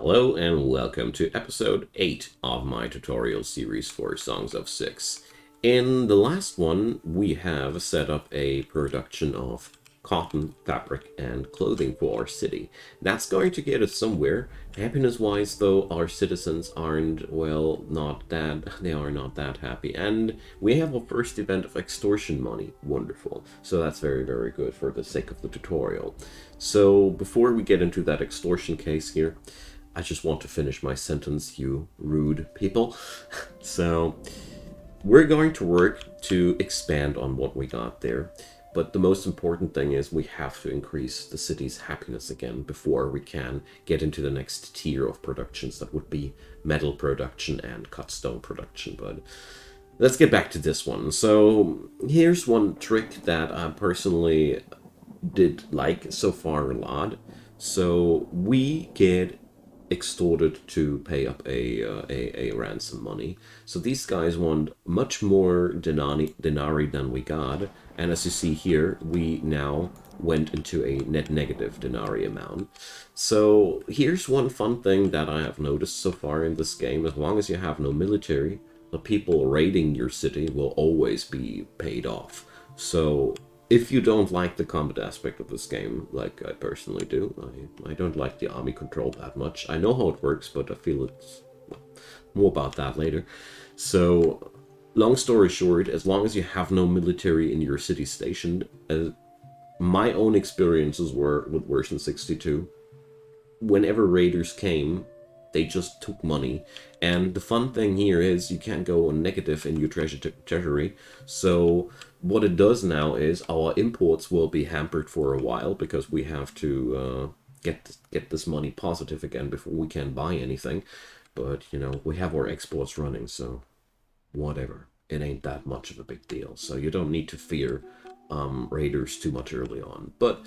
Hello and welcome to episode 8 of my tutorial series for Songs of SYX. In the last one, we have set up a production of cotton, fabric, and clothing for our city. That's going to get us somewhere. Happiness-wise, though, our citizens aren't, well, they are not that happy. And we have our first event of extortion money. Wonderful. So that's very, very good for the sake of the tutorial. So before we get into that extortion case here, I just want to finish my sentence, you rude people. So, we're going to work to expand on what we got there. But the most important thing is we have to increase the city's happiness again before we can get into the next tier of productions. That would be metal production and cut stone production. But let's get back to this one. So, here's one trick that I personally did like so far a lot. So, we get extorted to pay up a ransom money. So these guys want much more denarii than we got, and as you see here, we now went into a net negative denarii amount. So here's one fun thing that I have noticed so far in this game: as long as you have no military, the people raiding your city will always be paid off. So if you don't like the combat aspect of this game, like I personally do, I don't like the army control that much. I know how it works, but I feel it's... well, more about that later. So, long story short, as long as you have no military in your city stationed, my own experiences were with version 62, whenever raiders came, they just took money. And the fun thing here is you can't go on negative in your treasury. So what it does now is our imports will be hampered for a while because we have to get this money positive again before we can buy anything. But, you know, we have our exports running, so whatever. It ain't that much of a big deal. So you don't need to fear raiders too much early on. But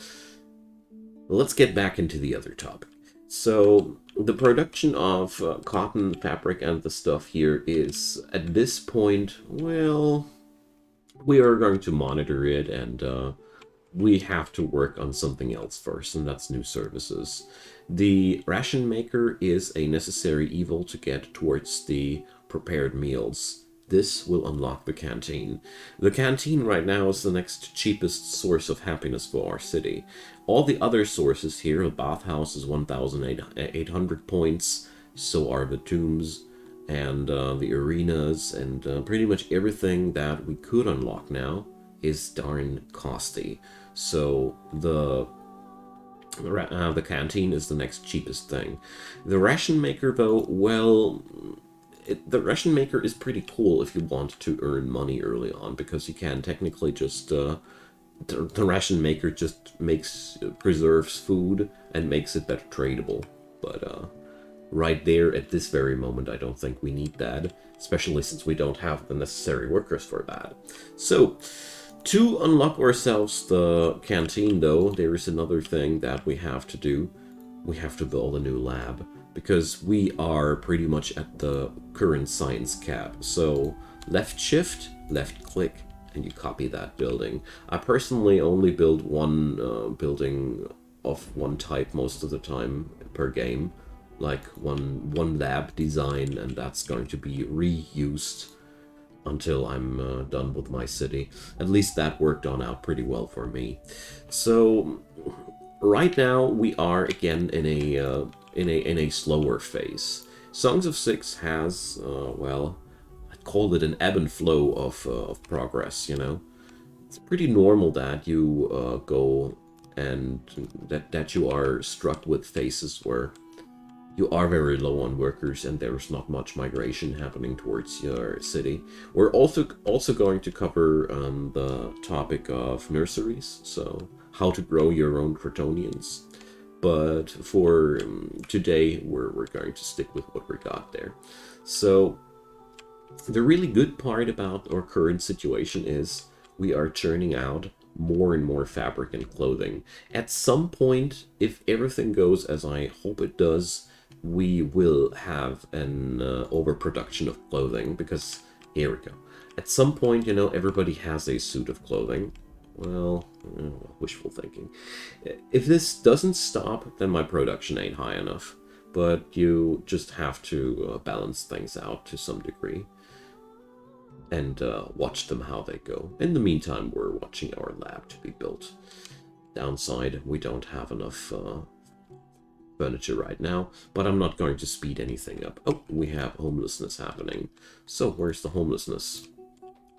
let's get back into the other topic. So the production of cotton, fabric, and the stuff here is, at this point, well, we are going to monitor it, and we have to work on something else first, and that's new services. The ration maker is a necessary evil to get towards the prepared meals. This will unlock the canteen. The canteen right now is the next cheapest source of happiness for our city. All the other sources here, the bathhouse is 1,800 points, so are the tombs, and the arenas, and pretty much everything that we could unlock now is darn costly. So the canteen is the next cheapest thing. The ration maker, though, well, the ration maker is pretty cool if you want to earn money early on, because you can technically just the ration maker just preserves food and makes it better tradable. But right there at this very moment, I don't think we need that, especially since we don't have the necessary workers for that. So to unlock ourselves the canteen, though, there is another thing that we have to do. We have to build a new lab, because we are pretty much at the current science cap. So left shift, left click, and you copy that building. I personally only build one building of one type most of the time per game, like one lab design, and that's going to be reused until I'm done with my city. At least that worked out pretty well for me. So right now we are again in a slower phase. Songs of SYX has well, I'd call it an ebb and flow of progress. You know, it's pretty normal that you go and that you are struck with phases where you are very low on workers and there's not much migration happening towards your city. We're also going to cover the topic of nurseries, so how to grow your own Crotonians. But for today, we're going to stick with what we got there. So the really good part about our current situation is we are churning out more and more fabric and clothing. At some point, if everything goes as I hope it does, we will have an overproduction of clothing, because here we go. At some point, you know, everybody has a suit of clothing. Well, wishful thinking. If this doesn't stop, then my production ain't high enough. but you just have to balance things out to some degree and watch them how they go. In the meantime, we're watching our lab to be built. Downside, we don't have enough furniture right now, but I'm not going to speed anything up. Oh, we have homelessness happening. So where's the homelessness?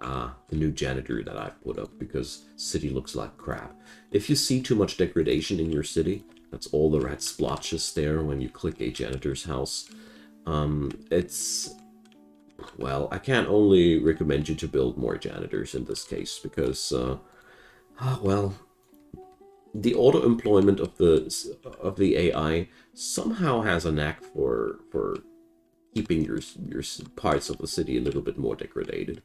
Ah, the new janitor that I've put up because city looks like crap. If you see too much degradation in your city, that's all the red splotches there when you click a janitor's house. It's... Well, I can't only recommend you to build more janitors in this case because, well, the auto-employment of the AI somehow has a knack for keeping your parts of the city a little bit more degraded.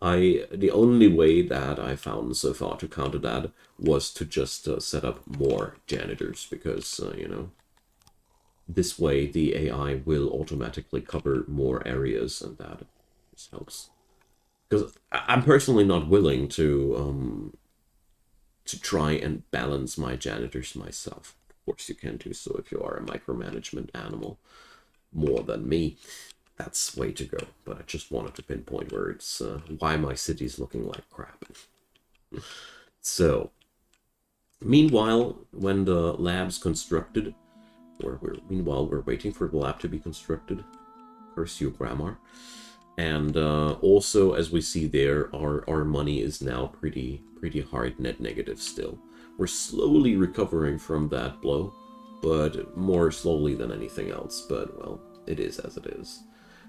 The only way that I found so far to counter that was to just set up more janitors because, you know, this way the AI will automatically cover more areas and that just helps. Because I'm personally not willing to try and balance my janitors myself. Of course you can do so if you are a micromanagement animal more than me. That's way to go, but I just wanted to pinpoint where it's why my city's looking like crap. So, meanwhile, when the lab's constructed, meanwhile we're waiting for the lab to be constructed. Curse you, Grammar. And also, as we see there, our money is now pretty hard net negative still. We're slowly recovering from that blow, but more slowly than anything else. But well, it is as it is.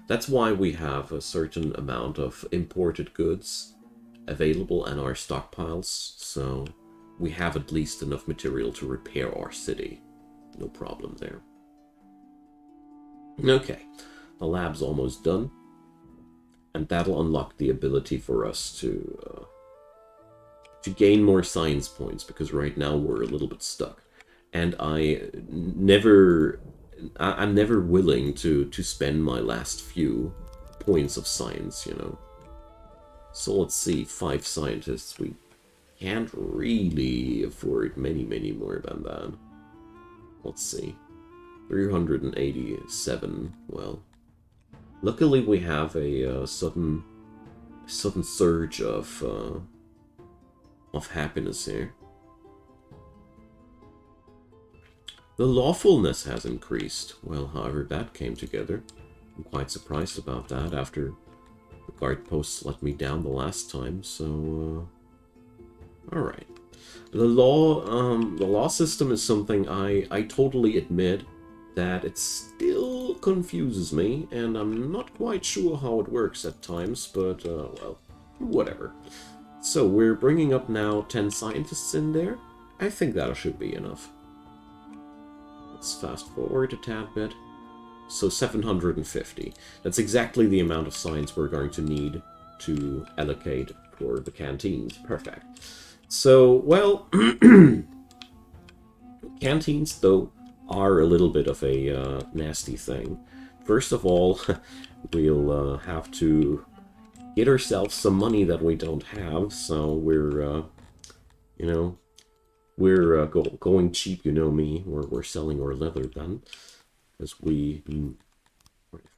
That's why we have a certain amount of imported goods available in our stockpiles, so we have at least enough material to repair our city. No problem there. Okay, the lab's almost done, and that'll unlock the ability for us to gain more science points, because right now we're a little bit stuck. And I'm never willing to spend my last few points of science, you know. So let's see, 5 scientists. We can't really afford many more than that. Let's see, 387. Well, luckily we have a sudden surge of happiness here. The lawfulness has increased. Well, however that came together. I'm quite surprised about that after the guard posts let me down the last time, so... Alright. The law system is something I totally admit that it still confuses me, and I'm not quite sure how it works at times, but, well, whatever. So, we're bringing up now 10 scientists in there. I think that should be enough. Let's fast forward a tad bit. So 750. That's exactly the amount of science we're going to need to allocate for the canteens. Perfect. So, well, canteens, though, are a little bit of a nasty thing. First of all, we'll have to get ourselves some money that we don't have, so we're, you know, we're going cheap, you know me. We're selling our leather then, because if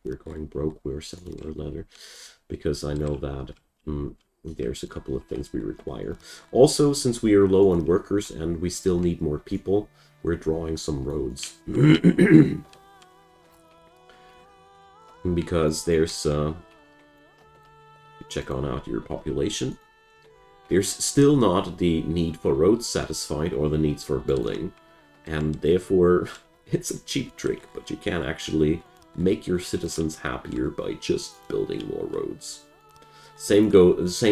we're going broke, we're selling our leather, because I know that there's a couple of things we require. Also, since we are low on workers and we still need more people, we're drawing some roads. Because there's check on out your population. There's still not the need for roads satisfied or the needs for building, and therefore it's a cheap trick, but you can actually make your citizens happier by just building more roads. Same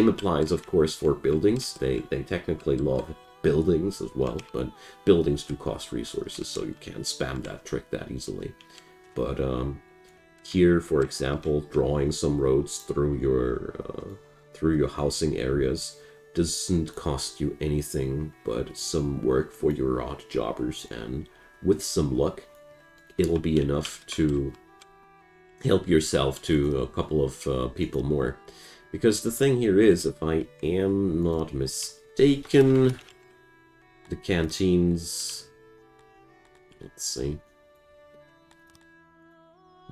applies, of course, for buildings. They technically love buildings as well, but buildings do cost resources, so you can't spam that trick that easily. But here, for example, drawing some roads through your housing areas doesn't cost you anything but some work for your odd jobbers, and with some luck, it'll be enough to help yourself to a couple of people more. Because the thing here is, if I am not mistaken, the canteens... Let's see.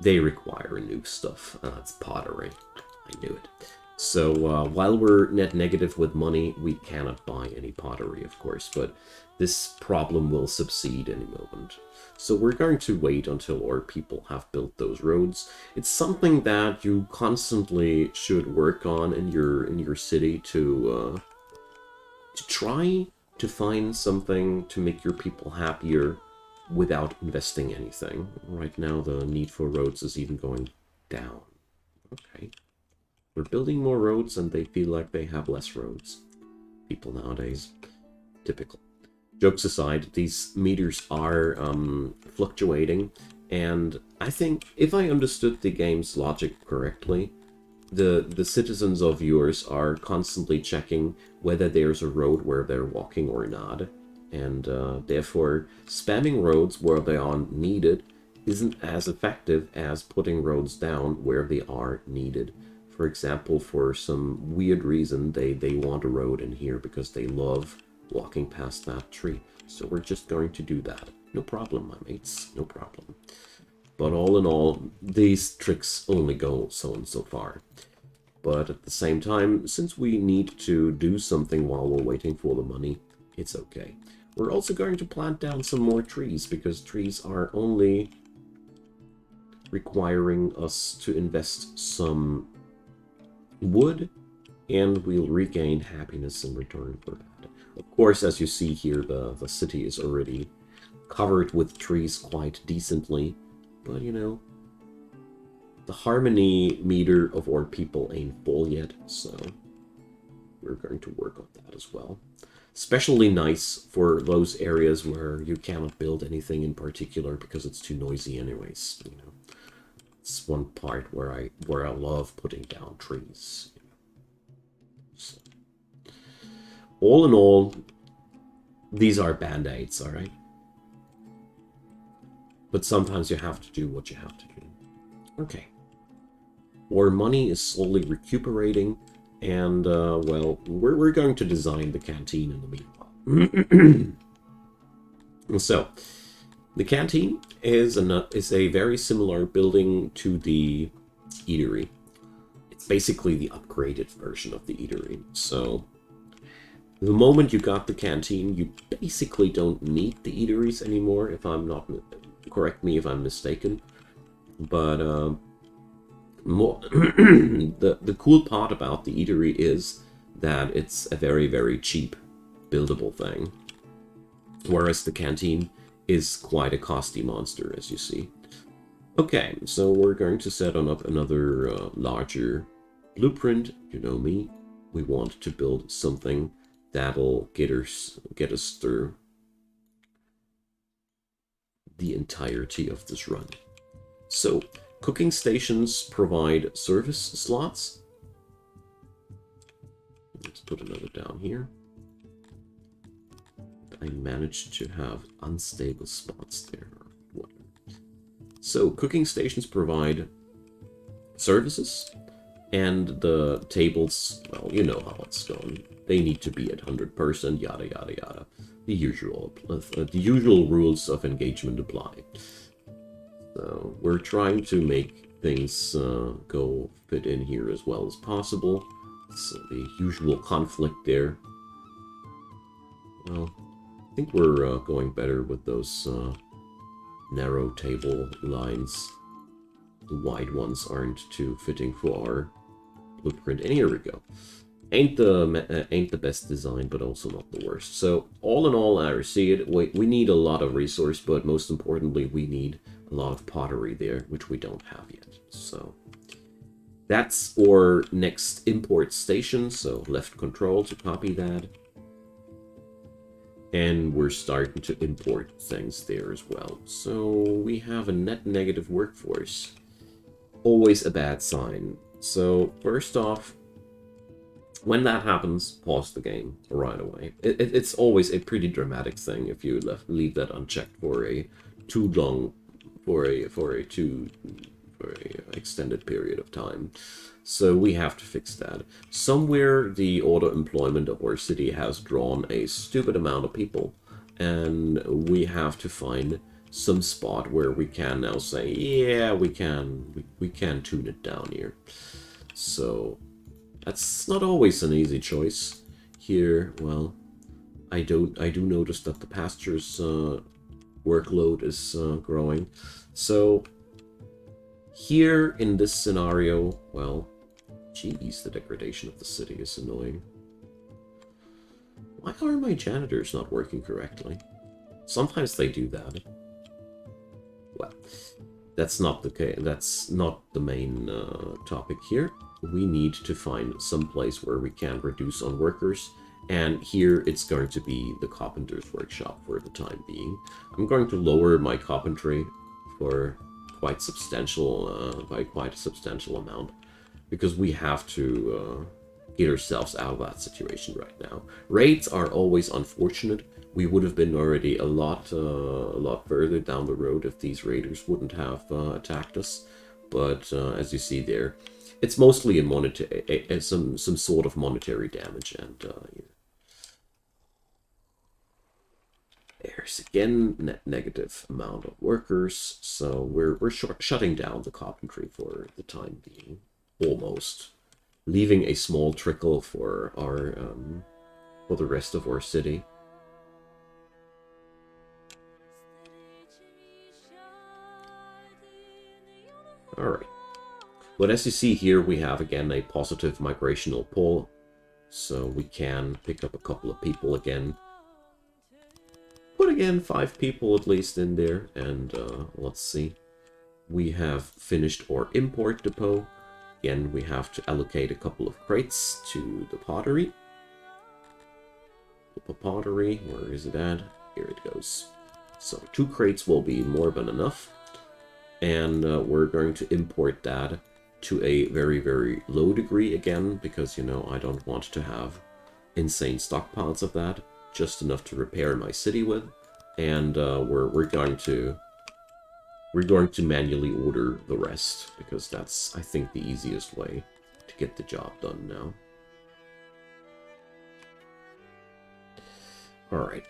they require new stuff. That's pottery. I knew it. So while we're net negative with money, we cannot buy any pottery, of course, but this problem will subside any moment. So we're going to wait until our people have built those roads. It's something that you constantly should work on in your city to try to find something to make your people happier without investing anything. Right now, the need for roads is even going down. Okay. We're building more roads and they feel like they have less roads. People nowadays. Typical. Jokes aside, these meters are fluctuating, and I think if I understood the game's logic correctly, the citizens of yours are constantly checking whether there's a road where they're walking or not, and therefore spamming roads where they are needed isn't as effective as putting roads down where they are needed. For example, for some weird reason, they want a road in here because they love walking past that tree. So we're just going to do that. No problem, my mates, no problem. But all in all, these tricks only go so and so far. But at the same time, since we need to do something while we're waiting for the money, it's okay. We're also going to plant down some more trees, because trees are only requiring us to invest some wood, and we'll regain happiness in return for that. Of course, as you see here, the city is already covered with trees quite decently, but you know, the harmony meter of our people ain't full yet, so we're going to work on that as well. Especially nice for those areas where you cannot build anything in particular because it's too noisy anyways, you know. It's one part where I love putting down trees. So, all in all, these are band-aids, alright? But sometimes you have to do what you have to do. Okay. Our money is slowly recuperating, and, well, we're going to design the canteen in the meanwhile. So, the canteen is a very similar building to the eatery. It's basically the upgraded version of the eatery. So, the moment you got the canteen, you basically don't need the eateries anymore, if I'm not... Correct me if I'm mistaken. But, the cool part about the eatery is that it's a very, very cheap buildable thing. Whereas the canteen is quite a costly monster, as you see. Okay, so we're going to set on up another larger blueprint. You know me. We want to build something that'll get us through the entirety of this run. So, cooking stations provide service slots. Let's put another down here. I managed to have unstable spots there. So, cooking stations provide services, and the tables, well, you know how it's going. They need to be at 100%, yada yada yada. The usual rules of engagement apply. So, we're trying to make things go fit in here as well as possible. So, the usual conflict there. Well, I think we're going better with those narrow table lines. The wide ones aren't too fitting for our blueprint. And here we go. Ain't the best design, but also not the worst. So all in all, I see it. We need a lot of resource, but most importantly, we need a lot of pottery there, which we don't have yet. So that's our next import station. So left control to copy that. And we're starting to import things there as well. So we have a net negative workforce. Always a bad sign. So first off, when that happens, pause the game right away. It's always a pretty dramatic thing if you leave that unchecked for a too long, for a extended period of time. So we have to fix that. Somewhere the auto-employment of our city has drawn a stupid amount of people, and we have to find some spot where we can now say, yeah, we can tune it down here. So that's not always an easy choice. Here, well, I do notice that the pasture's workload is growing. So here in this scenario, well, geez, the degradation of the city is annoying. Why are my janitors not working correctly? Sometimes they do that. Well, that's not the case. That's not the main topic here. We need to find some place where we can reduce on workers, and here it's going to be the carpenter's workshop for the time being. I'm going to lower my carpentry for quite substantial, by quite a substantial amount, because we have to get ourselves out of that situation right now. Raids are always unfortunate. We would have been already a lot further down the road if these raiders wouldn't have attacked us. But as you see there, it's mostly a monetary, some sort of monetary damage, and there's again net negative amount of workers. So we're shutting down the carpentry for the time being, almost, leaving a small trickle for our for the rest of our city. Alright. But as you see here, we have again a positive migrational pull. So we can pick up a couple of people again. Put again 5 people at least in there. And let's see. We have finished our import depot. Again, we have to allocate a couple of crates to the pottery. The pottery, where is it at? Here it goes. So 2 crates will be more than enough. And we're going to import that to a very, very low degree again, because, you know, I don't want to have insane stockpiles of that, just enough to repair my city with. And we're going to manually order the rest, because that's, I think, the easiest way to get the job done now. Alright.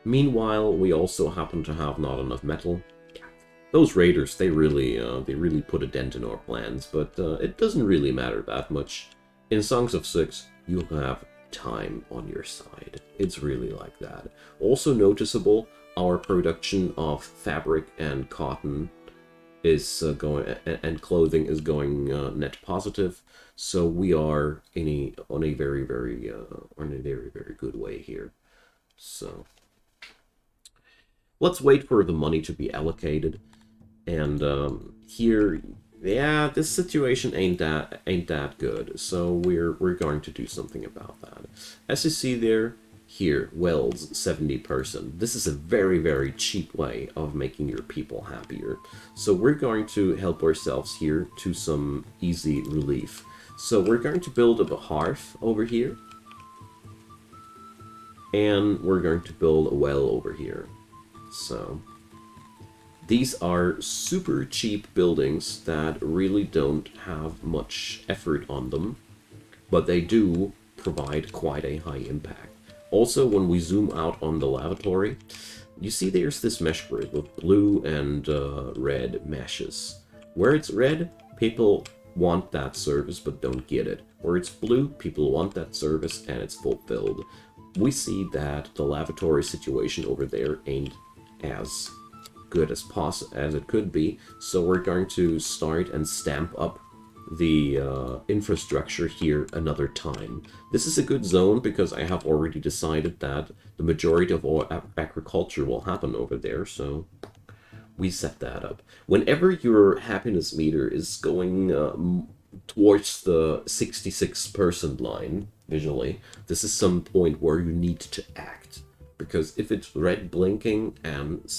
Meanwhile, we also happen to have not enough metal. Those raiders, they really put a dent in our plans, but it doesn't really matter that much. In Songs of SYX, you have time on your side. It's really like that. Also noticeable, our production of fabric and cotton is going, and clothing is going net positive. So we are on a very, very good way here. So let's wait for the money to be allocated. And here, yeah, this situation ain't that good. So we're going to do something about that. As you see there, here, welds 70%. This is a very, very cheap way of making your people happier. So we're going to help ourselves here to some easy relief. So we're going to build up a hearth over here. And we're going to build a well over here. So these are super cheap buildings that really don't have much effort on them, but they do provide quite a high impact. Also, when we zoom out on the lavatory, you see there's this mesh grid with blue and red meshes. Where it's red, people want that service but don't get it. Where it's blue, people want that service and it's fulfilled. We see that the lavatory situation over there ain't as good as it could be, so we're going to start and stamp up the infrastructure here another time. This is a good zone because I have already decided that the majority of all agriculture will happen over there, so we set that up. Whenever your happiness meter is going towards the 66% line visually, this is some point where you need to act, because if it's red blinking and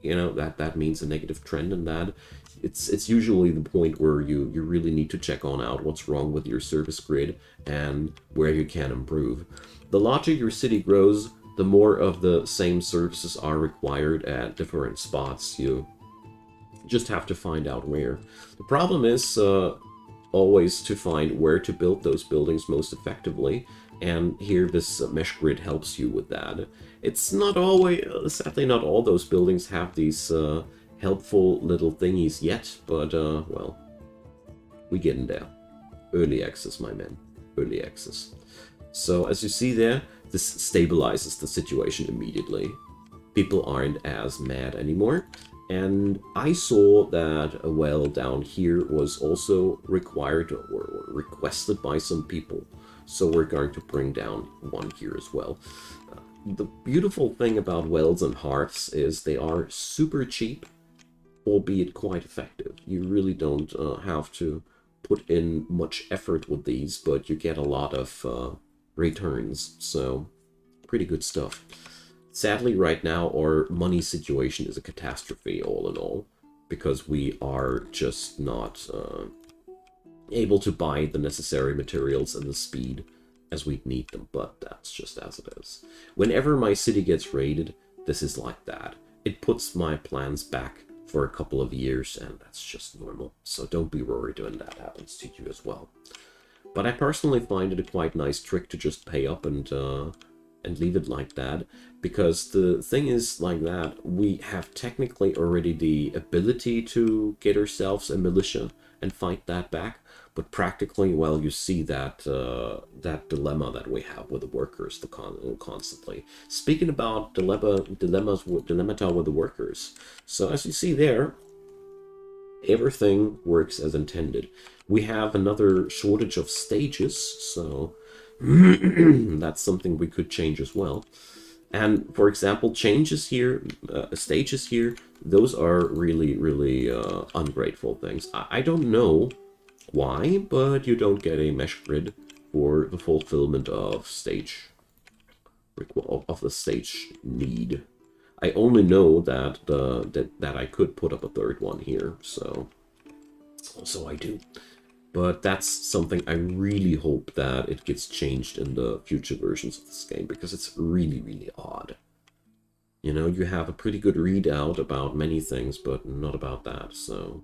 you know that means a negative trend, and that it's usually the point where you really need to check on out what's wrong with your service grid and where you can improve. The larger your city grows, the more of the same services are required at different spots. You just have to find out where. The problem is always to find where to build those buildings most effectively, And here this mesh grid helps you with that. It's not always, sadly not all those buildings have these helpful little thingies yet, but well, we getting there. Early access, my man, early access. So as you see there, this stabilizes the situation immediately. People aren't as mad anymore. And I saw that a well down here was also required or requested by some people. So we're going to bring down one here as well. The beautiful thing about wells and hearths is they are super cheap, albeit quite effective. You really don't have to put in much effort with these, but you get a lot of returns. So pretty good stuff. Sadly, right now, our money situation is a catastrophe, all in all, because we are just not able to buy the necessary materials and the speed as we need them, but that's just as it is. Whenever my city gets raided, this is like that. It puts my plans back for a couple of years, and that's just normal. So don't be worried when that happens to you as well. But I personally find it a quite nice trick to just pay up and leave it like that, because the thing is like that, we have technically already the ability to get ourselves a militia and fight that back, but practically, well, you see that that dilemma that we have with the workers constantly. Speaking about dilemmata with the workers, so as you see there, everything works as intended. We have another shortage of stages, so that's something we could change as well. And for example, changes here, stages here, those are really, really ungrateful things. I don't know why, but you don't get a mesh grid for the fulfillment of the stage need. I only know that that I could put up a third one here, so I do. But that's something I really hope that it gets changed in the future versions of this game, because it's really, really odd. You know, you have a pretty good readout about many things, but not about that, so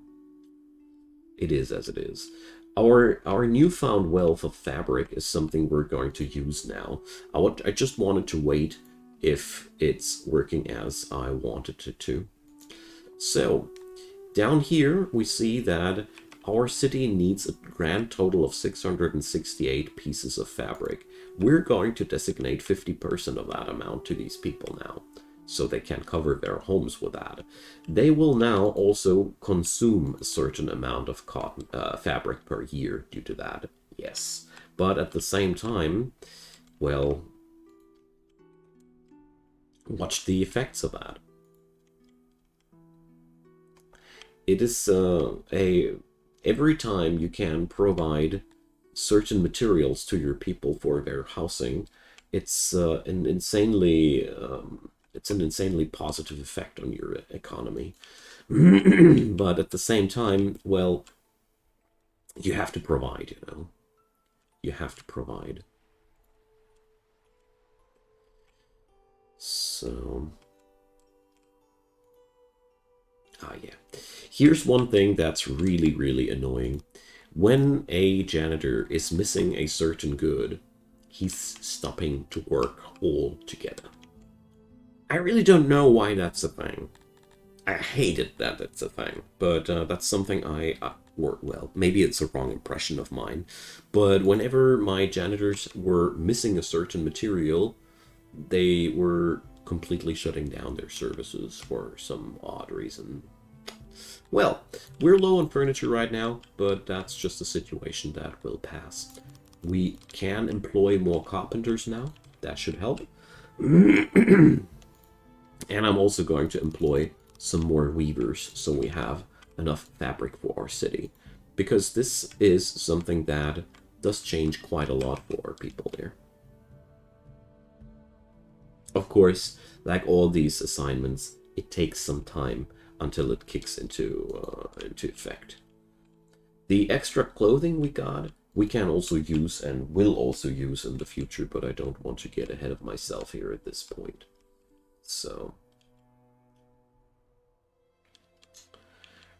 it is as it is. Our newfound wealth of fabric is something we're going to use now. I just wanted to wait if it's working as I wanted it to. So, down here we see that our city needs a grand total of 668 pieces of fabric. We're going to designate 50% of that amount to these people now, so they can cover their homes with that. They will now also consume a certain amount of cotton fabric per year due to that, yes. But at the same time, well, watch the effects of that. It is every time you can provide certain materials to your people for their housing, it's an insanely positive effect on your economy. But at the same time, well, you have to provide, you know. You have to provide. So, yeah. Here's one thing that's really, really annoying. When a janitor is missing a certain good, he's stopping to work altogether. I really don't know why that's a thing. I hate it that it's a thing, but that's something well, maybe it's a wrong impression of mine, but whenever my janitors were missing a certain material, they were completely shutting down their services for some odd reason. Well, we're low on furniture right now, but that's just a situation that will pass. We can employ more carpenters now. That should help. And I'm also going to employ some more weavers so we have enough fabric for our city. Because this is something that does change quite a lot for our people there. Of course, like all these assignments, it takes some time until it kicks into effect. The extra clothing we got, we can also use and will also use in the future, but I don't want to get ahead of myself here at this point. So,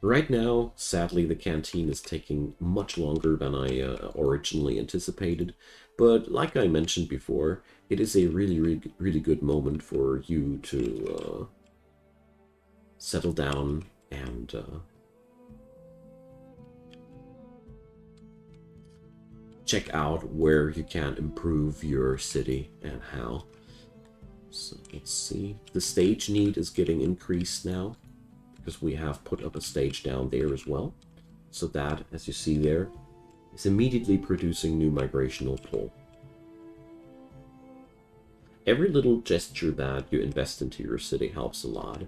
Right now, sadly, the canteen is taking much longer than I originally anticipated, but like I mentioned before, it is a really good moment for you to settle down and check out where you can improve your city and how. So let's see. The stage need is getting increased now because we have put up a stage down there as well. So that, as you see there, is immediately producing new migrational pull. Every little gesture that you invest into your city helps a lot.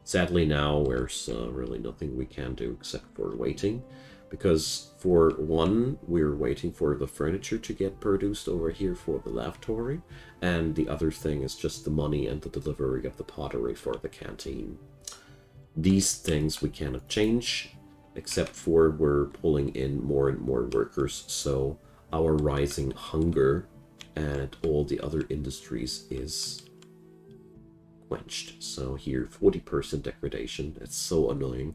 Sadly now there's really nothing we can do except for waiting. Because for one, we're waiting for the furniture to get produced over here for the lavatory, and the other thing is just the money and the delivery of the pottery for the canteen. These things we cannot change, except for we're pulling in more and more workers, so our rising hunger and all the other industries is quenched. So here, 40% degradation. It's so annoying.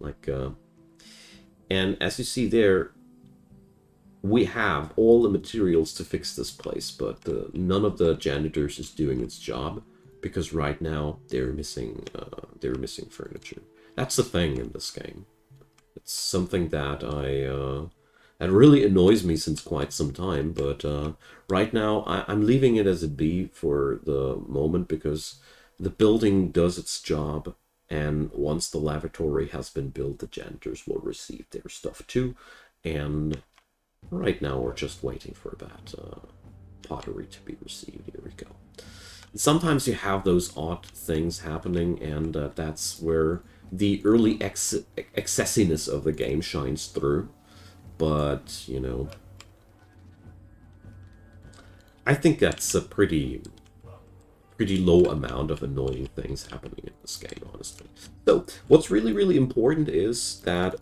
Like, and as you see there, we have all the materials to fix this place, but none of the janitors is doing its job because right now they're missing furniture. That's the thing in this game. It's something that that really annoys me since quite some time, but right now I'm leaving it as a B for the moment because the building does its job. And once the lavatory has been built, the janitors will receive their stuff too. And right now we're just waiting for that pottery to be received. Here we go. Sometimes you have those odd things happening, and that's where the early excessiness of the game shines through. But, you know, I think that's a pretty low amount of annoying things happening in this game, honestly. So what's really important is that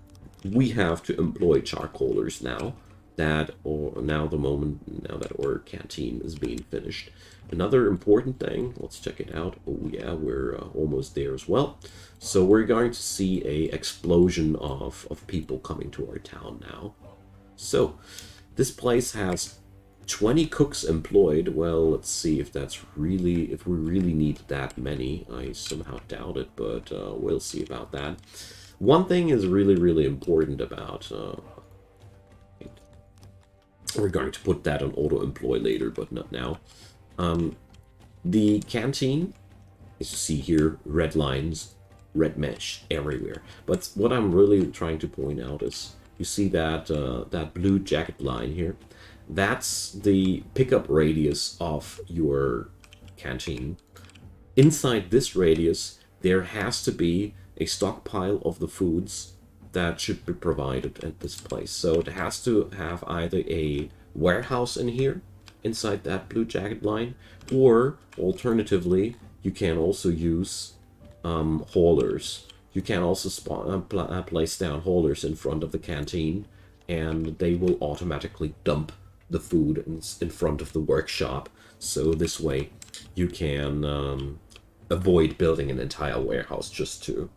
we have to employ charcoalers now that our canteen is being finished. Another important thing, let's check it out. Oh yeah, we're almost there as well. So we're going to see a explosion of people coming to our town now. So this place has 20 cooks employed. Well, let's see if we really need that many. I somehow doubt it, but we'll see about that. One thing is really important about we're going to put that on auto employ later, but not now. The canteen, as you see here, red lines, red mesh everywhere. But what I'm really trying to point out is you see that that blue jacket line here. That's the pickup radius of your canteen. Inside this radius, there has to be a stockpile of the foods that should be provided at this place. So it has to have either a warehouse in here, inside that blue jacket line, or alternatively, you can also use haulers. You can also place down haulers in front of the canteen, and they will automatically dump the food in front of the workshop. So this way you can avoid building an entire warehouse just to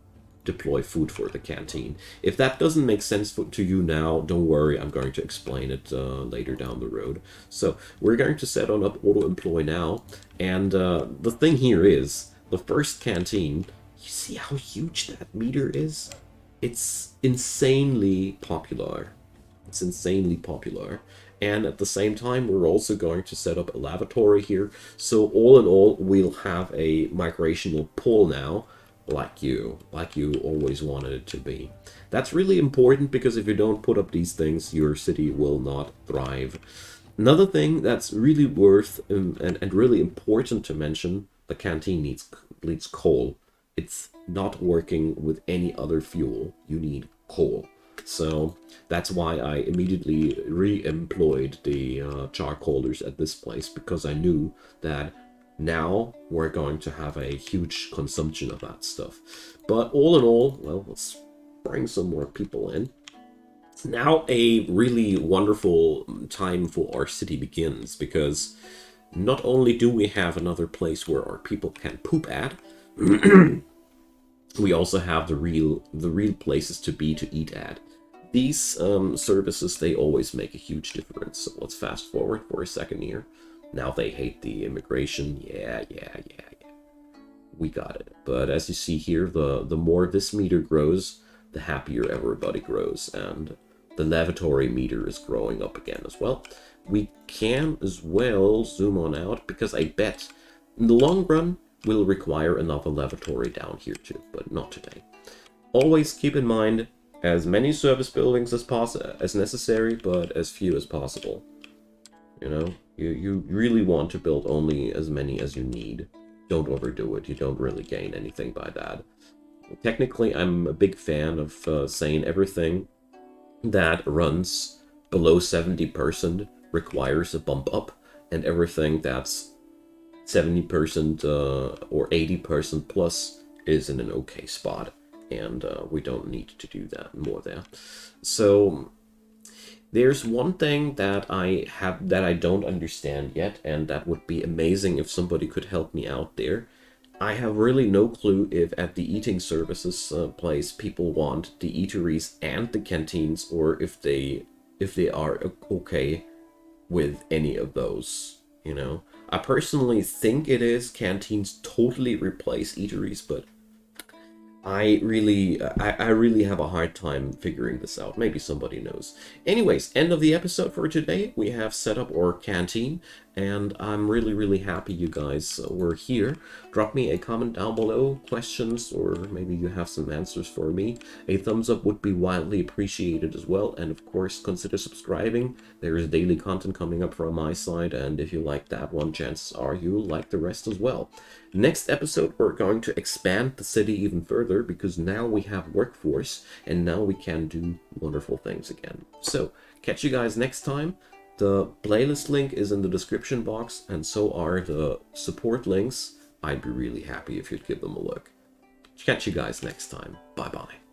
deploy food for the canteen. If that doesn't make sense to you now, don't worry, I'm going to explain it later down the road. So we're going to set on up auto employ now, and the thing here is the first canteen. You see how huge that meter is? It's insanely popular. It's insanely popular. And at the same time, we're also going to set up a lavatory here. So all in all, we'll have a migrational pull now, like you always wanted it to be. That's really important because if you don't put up these things, your city will not thrive. Another thing that's really worth and really important to mention, the canteen needs coal. It's not working with any other fuel. You need coal. So that's why I immediately re-employed the charcoalers at this place, because I knew that now we're going to have a huge consumption of that stuff. But all in all, well, let's bring some more people in. Now a really wonderful time for our city begins, because not only do we have another place where our people can poop at, We also have the real places to be to eat at. These services, they always make a huge difference. So let's fast forward for a second here. Now they hate the immigration. Yeah. We got it. But as you see here, the more this meter grows, the happier everybody grows. And the lavatory meter is growing up again as well. We can as well zoom on out, because I bet in the long run we'll require another lavatory down here too, but not today. Always keep in mind, as many service buildings as necessary, but as few as possible. You know, you really want to build only as many as you need. Don't overdo it. You don't really gain anything by that. Technically, I'm a big fan of saying everything that runs below 70% requires a bump up, and everything that's 70% or 80% plus is in an okay spot, and we don't need to do that more there. So there's one thing that I don't understand yet, and that would be amazing if somebody could help me out there. I have really no clue if at the eating services place people want the eateries and the canteens, or if they are okay with any of those, you know. I personally think it is canteens totally replace eateries, but I really have a hard time figuring this out. Maybe somebody knows. Anyways, end of the episode for today. We have set up our canteen, and I'm really happy you guys were here. Drop me a comment down below, questions, or maybe you have some answers for me. A thumbs up would be wildly appreciated as well, and of course consider subscribing. There is daily content coming up from my side, and if you like that one, chances are you'll like the rest as well. Next episode, we're going to expand the city even further, because now we have workforce, and now we can do wonderful things again. So, catch you guys next time. The playlist link is in the description box, and so are the support links. I'd be really happy if you'd give them a look. Catch you guys next time. Bye-bye.